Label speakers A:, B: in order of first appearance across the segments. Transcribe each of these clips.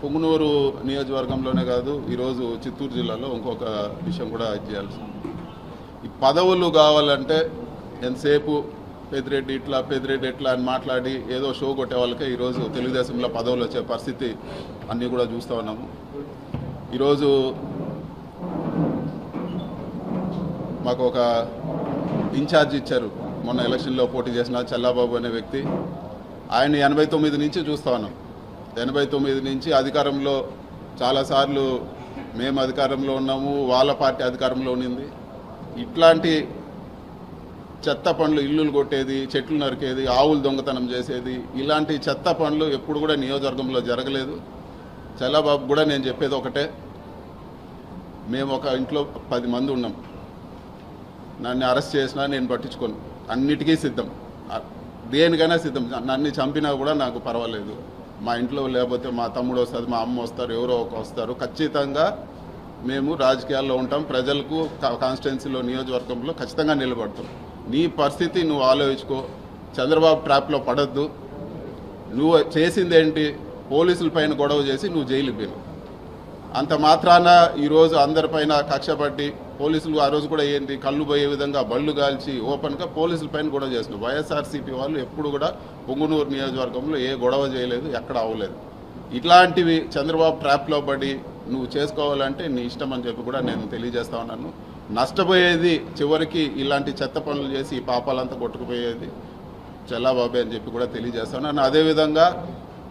A: పొంగునూరు నియోజకవర్గంలోనే కాదు, ఈరోజు చిత్తూరు జిల్లాలో ఇంకొక విషయం కూడా చేయాల్సి ఉంది. ఈ పదవులు కావాలంటే ఎంతసేపు పెద్దిరెడ్డి ఇట్లా అని మాట్లాడి ఏదో షో కొట్టే వాళ్ళకే ఈరోజు తెలుగుదేశంలో పదవులు వచ్చే పరిస్థితి అన్నీ కూడా చూస్తూ ఉన్నాము. ఈరోజు మాకు ఒక ఇన్ఛార్జ్ ఇచ్చారు, మొన్న ఎలక్షన్లో పోటీ చేసిన చల్లాబాబు అనే వ్యక్తి. ఆయన 89 నుంచి చూస్తూ ఉన్నాం. 89 నుంచి అధికారంలో చాలాసార్లు మేము అధికారంలో ఉన్నాము, వాళ్ళ పార్టీ అధికారంలో ఉన్నింది. ఇట్లాంటి చెత్త పనులు, ఇల్లులు కొట్టేది, చెట్లు నరికేది, ఆవులు దొంగతనం చేసేది, ఇలాంటి చెత్త పనులు ఎప్పుడు కూడా నియోజకవర్గంలో జరగలేదు. చల్లాబాబు కూడా నేను చెప్పేది ఒకటే, మేము ఒక ఇంట్లో 10 మంది ఉన్నాం. నన్ను అరెస్ట్ చేసినా నేను పట్టించుకోను, అన్నిటికీ సిద్ధం, దేనికైనా సిద్ధం. నన్ను చంపినా కూడా నాకు పర్వాలేదు. మా ఇంట్లో లేకపోతే మా తమ్ముడు వస్తుంది, మా అమ్మ వస్తారు, ఎవరో ఒక వస్తారు. ఖచ్చితంగా మేము రాజకీయాల్లో ఉంటాం, ప్రజలకు కాన్స్టిట్యున్సీలో నియోజకవర్గంలో ఖచ్చితంగా నిలబడతాం. నీ పరిస్థితి నువ్వు ఆలోచించుకో. చంద్రబాబు ట్రాప్లో పడద్దు. నువ్వు చేసింది ఏంటి? పోలీసుల పైన గొడవ చేసి నువ్వు జైలుకి పోయినావు. అంత మాత్రాన ఈరోజు అందరిపైన కక్ష పట్టి పోలీసులు ఆ రోజు కూడా ఏంటి, కళ్ళు పోయే విధంగా బళ్ళు కాల్చి ఓపెన్గా పోలీసుల పైన గొడవ చేసినావు. వైఎస్ఆర్సీపీ వాళ్ళు ఎప్పుడు కూడా పొంగునూరు నియోజకవర్గంలో ఏ గొడవ చేయలేదు, ఎక్కడ అవ్వలేదు. ఇట్లాంటివి చంద్రబాబు ట్రాప్లో పడి నువ్వు చేసుకోవాలంటే నీ ఇష్టం అని చెప్పి కూడా నేను తెలియజేస్తా ఉన్నాను. నష్టపోయేది చివరికి ఇలాంటి చెత్త పనులు చేసి ఈ పాపాలంతా కొట్టుకుపోయేది చల్లాబాబే అని చెప్పి కూడా తెలియజేస్తా ఉన్నాను. అదేవిధంగా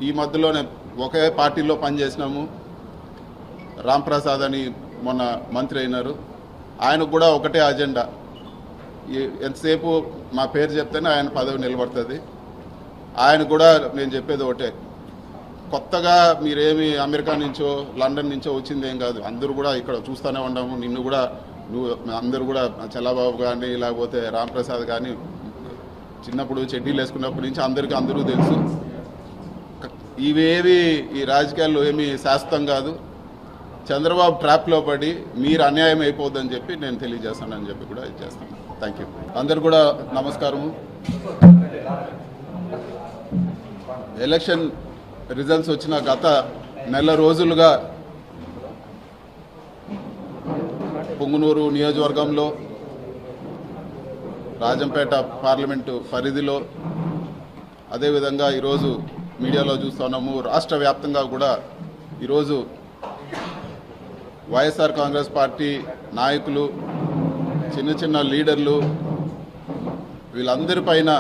A: ఈ మధ్యలోనే ఒకే పార్టీలో పనిచేసినాము. రాంప్రసాద్ అని మొన్న మంత్రి అయినారు. ఆయనకు కూడా ఒకటే అజెండా, ఎంతసేపు మా పేరు చెప్తేనే ఆయన పదవి నిలబడుతుంది. ఆయన కూడా నేను చెప్పేది ఒకటే, కొత్తగా మీరేమి అమెరికా నుంచో లండన్ నుంచో వచ్చింది ఏం కాదు. అందరూ కూడా ఇక్కడ చూస్తూనే ఉన్నాము. నిన్ను కూడా అందరూ కూడా చల్లాబాబు కానీ లేకపోతే రాంప్రసాద్ కానీ చిన్నప్పుడు చెడ్డీలు వేసుకున్నప్పటి నుంచి అందరూ తెలుసు. ఇవేవి ఈ రాజకీయాల్లో ఏమీ శాశ్వతం కాదు. చంద్రబాబు ట్రాప్లో పడి మీరు అన్యాయం అయిపోద్దని చెప్పి నేను తెలియజేస్తానని చెప్పి కూడా ఇచ్చేస్తాను. Thank you. అందరు కూడా నమస్కారము. ఎలక్షన్ రిజల్ట్స్ వచ్చిన గత నెల రోజులుగా పొంగునూరు నియోజకవర్గంలో రాజంపేట పార్లమెంటు పరిధిలో అదేవిధంగా ఈరోజు మీడియాలో చూస్తున్నాము, రాష్ట్ర వ్యాప్తంగా కూడా ఈరోజు వైఎస్ఆర్ కాంగ్రెస్ పార్టీ నాయకులు, చిన్న లీడర్లు, వీళ్ళందరిపైన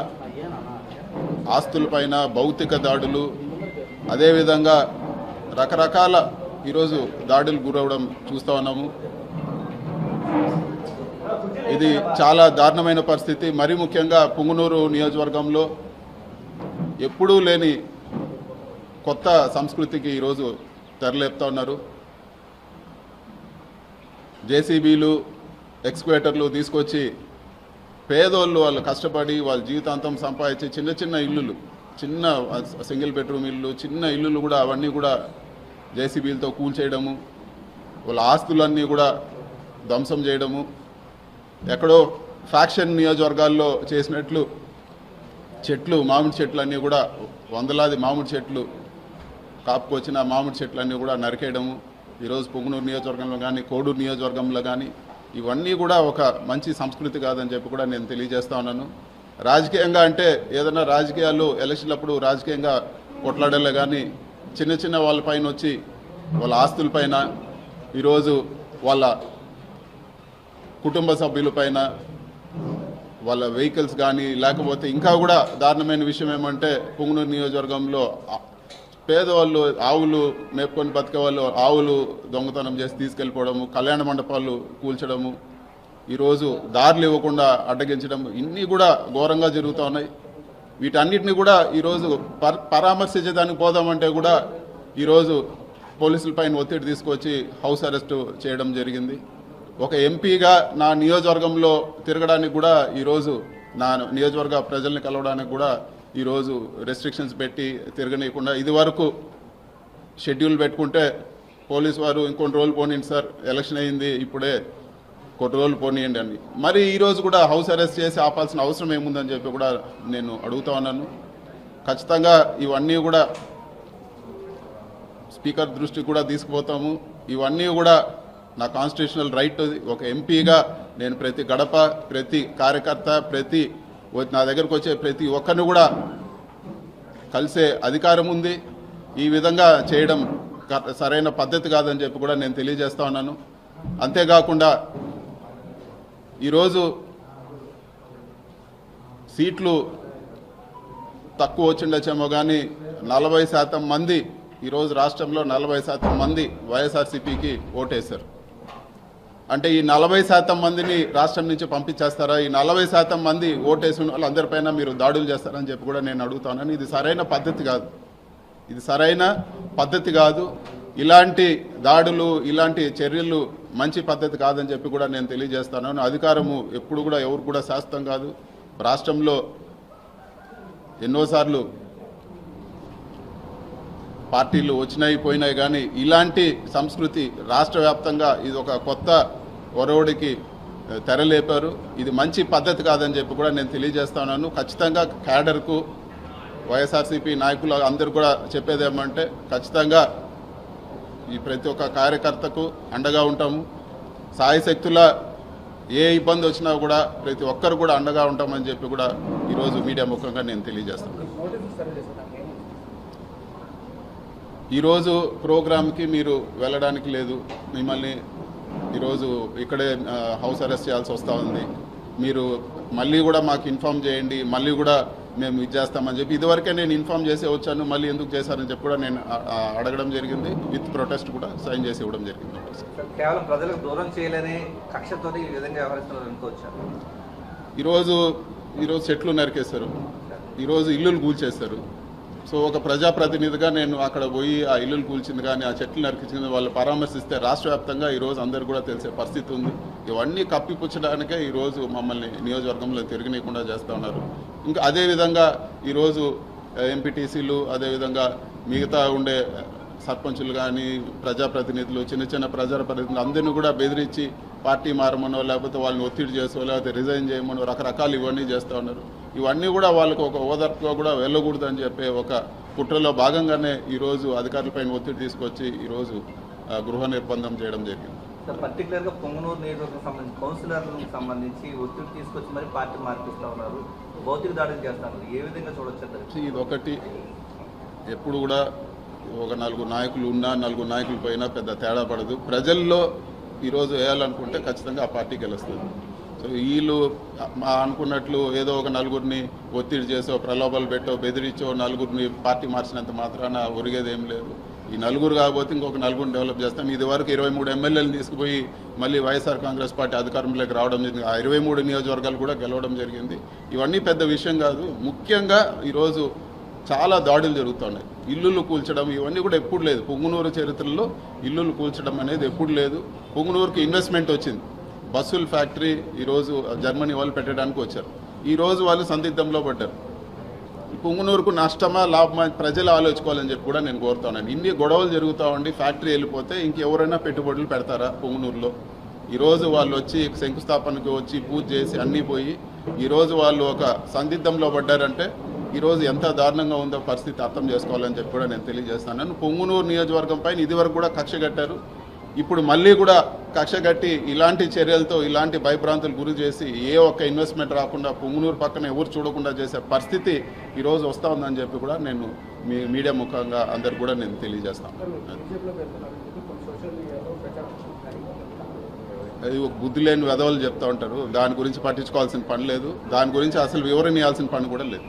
A: ఆస్తులపైన భౌతిక దాడులు, అదేవిధంగా రకరకాల ఈరోజు దాడులు గురవడం చూస్తూ ఉన్నాము. ఇది చాలా దారుణమైన పరిస్థితి. మరీ ముఖ్యంగా పొంగునూరు నియోజకవర్గంలో ఎప్పుడూ లేని కొత్త సంస్కృతికి ఈరోజు తెరలేపుతా ఉన్నారు. జేసీబీలు, ఎక్స్క్వేటర్లు తీసుకొచ్చి పేదోళ్ళు వాళ్ళు కష్టపడి వాళ్ళ జీవితాంతం సంపాదించి చిన్న ఇల్లులు, చిన్న సింగిల్ బెడ్రూమ్ ఇల్లు, చిన్న ఇల్లులు కూడా అవన్నీ కూడా జేసీబీలతో కూల్చేయడము, వాళ్ళ ఆస్తులన్నీ కూడా ధ్వంసం చేయడము, ఎక్కడో ఫ్యాక్షన్ నియోజకవర్గాల్లో చేసినట్లు చెట్లు, మామిడి చెట్లు అన్నీ కూడా వందలాది మామిడి చెట్లు కాపుకొచ్చిన మామిడి చెట్లన్నీ కూడా నరికేయడము. ఈరోజు పొంగునూరు నియోజకవర్గంలో కానీ కోడూరు నియోజకవర్గంలో కానీ ఇవన్నీ కూడా ఒక మంచి సంస్కృతి కాదని చెప్పి కూడా నేను తెలియజేస్తా ఉన్నాను. రాజకీయంగా అంటే ఏదైనా రాజకీయాలు ఎలక్షన్లప్పుడు రాజకీయంగా కొట్లాడలే కానీ చిన్న వాళ్ళపైన వచ్చి వాళ్ళ ఆస్తులపైన, ఈరోజు వాళ్ళ కుటుంబ సభ్యులపైన, వాళ్ళ వెహికల్స్ కానీ, లేకపోతే ఇంకా కూడా దారుణమైన విషయం ఏమంటే పొంగునూరు నియోజకవర్గంలో పేదవాళ్ళు ఆవులు మేపుకొని బతికే వాళ్ళు ఆవులు దొంగతనం చేసి తీసుకెళ్ళిపోవడము, కళ్యాణ మండపాలు కూల్చడము, ఈరోజు దారులు ఇవ్వకుండా అడ్డగించడం, ఇన్ని కూడా ఘోరంగా జరుగుతూ ఉన్నాయి. వీటన్నిటిని కూడా ఈరోజు పరామర్శించడానికి పోదామంటే కూడా ఈరోజు పోలీసుల పైన ఒత్తిడి తీసుకొచ్చి హౌస్ అరెస్టు చేయడం జరిగింది. ఒక ఎంపీగా నా నియోజకవర్గంలో తిరగడానికి కూడా ఈరోజు నా నియోజకవర్గ ప్రజల్ని కలవడానికి కూడా ఈరోజు రెస్ట్రిక్షన్స్ పెట్టి తిరగనీయకుండా, ఇది వరకు షెడ్యూల్ పెట్టుకుంటే పోలీసు వారు ఇంకొన్ని రోజులు పోనీయండి సార్, ఎలక్షన్ అయింది ఇప్పుడే కొన్ని రోజులు పోనీయండి అని, మరి ఈరోజు కూడా హౌస్ అరెస్ట్ చేసి ఆపాల్సిన అవసరం ఏముందని చెప్పి కూడా నేను అడుగుతా ఉన్నాను. ఖచ్చితంగా ఇవన్నీ కూడా స్పీకర్ దృష్టికి కూడా తీసుకుపోతాము. ఇవన్నీ కూడా నా కాన్స్టిట్యూషనల్ రైట్. ఒక ఎంపీగా నేను ప్రతి గడప, ప్రతి కార్యకర్త, నా దగ్గరకు వచ్చే ప్రతి ఒక్కరిని కూడా కలిసే అధికారం ఉంది. ఈ విధంగా చేయడం సరైన పద్ధతి కాదని చెప్పి కూడా నేను తెలియజేస్తా ఉన్నాను. అంతేకాకుండా ఈరోజు సీట్లు తక్కువ వచ్చిండొచ్చేమో కానీ 40% మంది ఈరోజు రాష్ట్రంలో 40% మంది వైఎస్ఆర్సీపీకి ఓటేశారు. అంటే ఈ 40% మందిని రాష్ట్రం నుంచి పంపించేస్తారా? ఈ 40% మంది ఓటేసిన వాళ్ళందరిపైన మీరు దాడులు చేస్తారని చెప్పి కూడా నేను అడుగుతాను. ఇది సరైన పద్ధతి కాదు. ఇది సరైన పద్ధతి కాదు. ఇలాంటి దాడులు, ఇలాంటి చర్యలు మంచి పద్ధతి కాదని చెప్పి కూడా నేను తెలియజేస్తాను. అధికారము ఎప్పుడు కూడా ఎవరు కూడా శాశ్వతం కాదు. రాష్ట్రంలో ఎన్నోసార్లు పార్టీలు వచ్చినాయి పోయినాయి, కానీ ఇలాంటి సంస్కృతి రాష్ట్ర వ్యాప్తంగా ఇది ఒక కొత్త ఒరవడికి తెరలేపారు. ఇది మంచి పద్ధతి కాదని చెప్పి కూడా నేను తెలియజేస్తున్నాను. ఖచ్చితంగా క్యాడర్కు, వైఎస్ఆర్సీపీ నాయకులు అందరూ కూడా చెప్పేది ఏమంటే ఖచ్చితంగా ఈ ప్రతి ఒక్క కార్యకర్తకు అండగా ఉంటాము. సాయశక్తుల ఏ ఇబ్బంది వచ్చినా కూడా ప్రతి ఒక్కరు కూడా అండగా ఉంటామని చెప్పి కూడా ఈరోజు మీడియా ముఖంగా నేను తెలియజేస్తున్నాను. ఈరోజు ప్రోగ్రామ్కి మీరు వెళ్ళడానికి లేదు. మిమ్మల్ని ఈరోజు ఇక్కడే హౌస్ అరెస్ట్ చేయాల్సి వస్తూ ఉంది. మీరు మళ్ళీ కూడా మాకు ఇన్ఫామ్ చేయండి, మళ్ళీ కూడా మేము ఇది చేస్తామని చెప్పి ఇదివరకే నేను ఇన్ఫామ్ చేసి వచ్చాను. మళ్ళీ ఎందుకు చేశారని చెప్పి కూడా నేను అడగడం జరిగింది. విత్ ప్రొటెస్ట్ కూడా సైన్ చేసి ఇవ్వడం జరిగింది.
B: కేవలం ప్రజలకు దూరం చేయలేని కక్షతో ఈ విధంగా వ్యవహరిస్తున్నారు అనుకోవచ్చా?
A: ఈరోజు చెట్లు నరికేశారు, ఈరోజు ఇల్లులు కూల్చేశారు. సో ఒక ప్రజాప్రతినిధిగా నేను అక్కడ పోయి ఆ ఇల్లులు కూల్చింది కానీ, ఆ చెట్లు నరికించింది వాళ్ళు పరామర్శిస్తే రాష్ట్ర వ్యాప్తంగా ఈరోజు అందరూ కూడా తెలిసే పరిస్థితి ఉంది. ఇవన్నీ కప్పిపుచ్చడానికే ఈరోజు మమ్మల్ని నియోజకవర్గంలో తిరగనీయకుండా చేస్తూ ఉన్నారు. ఇంకా అదేవిధంగా ఈరోజు ఎంపీటీసీలు, అదేవిధంగా మిగతా ఉండే సర్పంచులు కానీ, ప్రజాప్రతినిధులు, చిన్న ప్రజాప్రతినిధులు అందరినీ కూడా బెదిరించి పార్టీ మారమనో, లేకపోతే వాళ్ళని ఒత్తిడి చేసో, లేకపోతే రిజైన్ చేయమనో రకరకాలు ఇవన్నీ చేస్తూ ఉన్నారు. ఇవన్నీ కూడా వాళ్ళకు ఒక ఓదార్పుగా కూడా వెళ్ళకూడదని చెప్పే ఒక కుట్రలో భాగంగానే ఈరోజు అధికారులపైన ఒత్తిడి తీసుకొచ్చి ఈరోజు గృహ నిర్బంధం చేయడం జరిగింది.
B: పర్టికులర్గా పొంగనూరు నియోజకవర్గం సంబంధించి కౌన్సిలర్లకు సంబంధించి ఒత్తిడి తీసుకొచ్చి మరి పార్టీ మార్పిస్తూ ఉన్నారు, భౌతిక దాడులు చేస్తున్నారు. ఏ విధంగా చూడొచ్చు?
A: ఇది ఒకటి. ఎప్పుడు కూడా ఒక 4 నాయకులు ఉన్నా, 4 నాయకులు పోయినా పెద్ద తేడా పడదు. ప్రజల్లో ఈరోజు వేయాలనుకుంటే ఖచ్చితంగా ఆ పార్టీకి గెలుస్తుంది. సో వీళ్ళు అనుకున్నట్లు ఏదో ఒక 4గురిని ఒత్తిడి చేసో, ప్రలోభాలు పెట్టో, బెదిరించో 4గురిని పార్టీ మార్చినంత మాత్రాన ఒరిగేది ఏం లేదు. ఈ 4 కాకపోతే ఇంకొక 4గురిని డెవలప్ చేస్తాం. ఇది వరకు 23 ఎమ్మెల్యేలు తీసుకుపోయి మళ్ళీ వైఎస్ఆర్ కాంగ్రెస్ పార్టీ అధికారంలోకి రావడం జరిగింది. ఆ 23 నియోజకవర్గాలు కూడా గెలవడం జరిగింది. ఇవన్నీ పెద్ద విషయం కాదు. ముఖ్యంగా ఈరోజు చాలా దాడులు జరుగుతున్నాయి. ఇల్లులు కూల్చడం ఇవన్నీ కూడా ఎప్పుడు లేదు. పొంగునూరు చరిత్రలో ఇల్లులు కూల్చడం అనేది ఎప్పుడు లేదు. పొంగునూరుకి ఇన్వెస్ట్మెంట్ వచ్చింది. బస్సుల ఫ్యాక్టరీ ఈరోజు జర్మనీ వాళ్ళు పెట్టడానికి వచ్చారు. ఈరోజు వాళ్ళు సందిగ్ధంలో పడ్డారు. పొంగునూరుకు నష్టమా లాభమా ప్రజలు ఆలోచించుకోవాలని చెప్పి కూడా నేను కోరుతున్నాను. ఇన్ని గొడవలు జరుగుతూ ఉండి ఫ్యాక్టరీ వెళ్ళిపోతే ఇంకెవరైనా పెట్టుబడులు పెడతారా పొంగునూరులో? ఈరోజు వాళ్ళు వచ్చి శంకుస్థాపనకు వచ్చి పూజ చేసి అన్నీ పోయి ఈరోజు వాళ్ళు ఒక సందిగ్ధంలో పడ్డారంటే ఈరోజు ఎంత దారుణంగా ఉందో పరిస్థితి అర్థం చేసుకోవాలని చెప్పి కూడా నేను తెలియజేస్తాను. పొంగునూరు నియోజకవర్గం పైన ఇదివరకు కూడా కక్ష కట్టారు. ఇప్పుడు మళ్ళీ కూడా కక్ష కట్టి ఇలాంటి చర్యలతో ఇలాంటి భయభ్రాంతులు గురి చేసి ఏ ఒక్క ఇన్వెస్ట్మెంట్ రాకుండా పొంగునూరు పక్కన ఎవరు చూడకుండా చేసే పరిస్థితి ఈరోజు వస్తూ ఉందని చెప్పి కూడా నేను మీడియా ముఖంగా అందరు కూడా నేను తెలియజేస్తాను. అది బుద్ధి లేని వెధవలు చెప్తూ ఉంటారు. దాని గురించి పట్టించుకోవాల్సిన పని లేదు. దాని గురించి అసలు వివరణ ఇవ్వాల్సిన పని కూడా లేదు.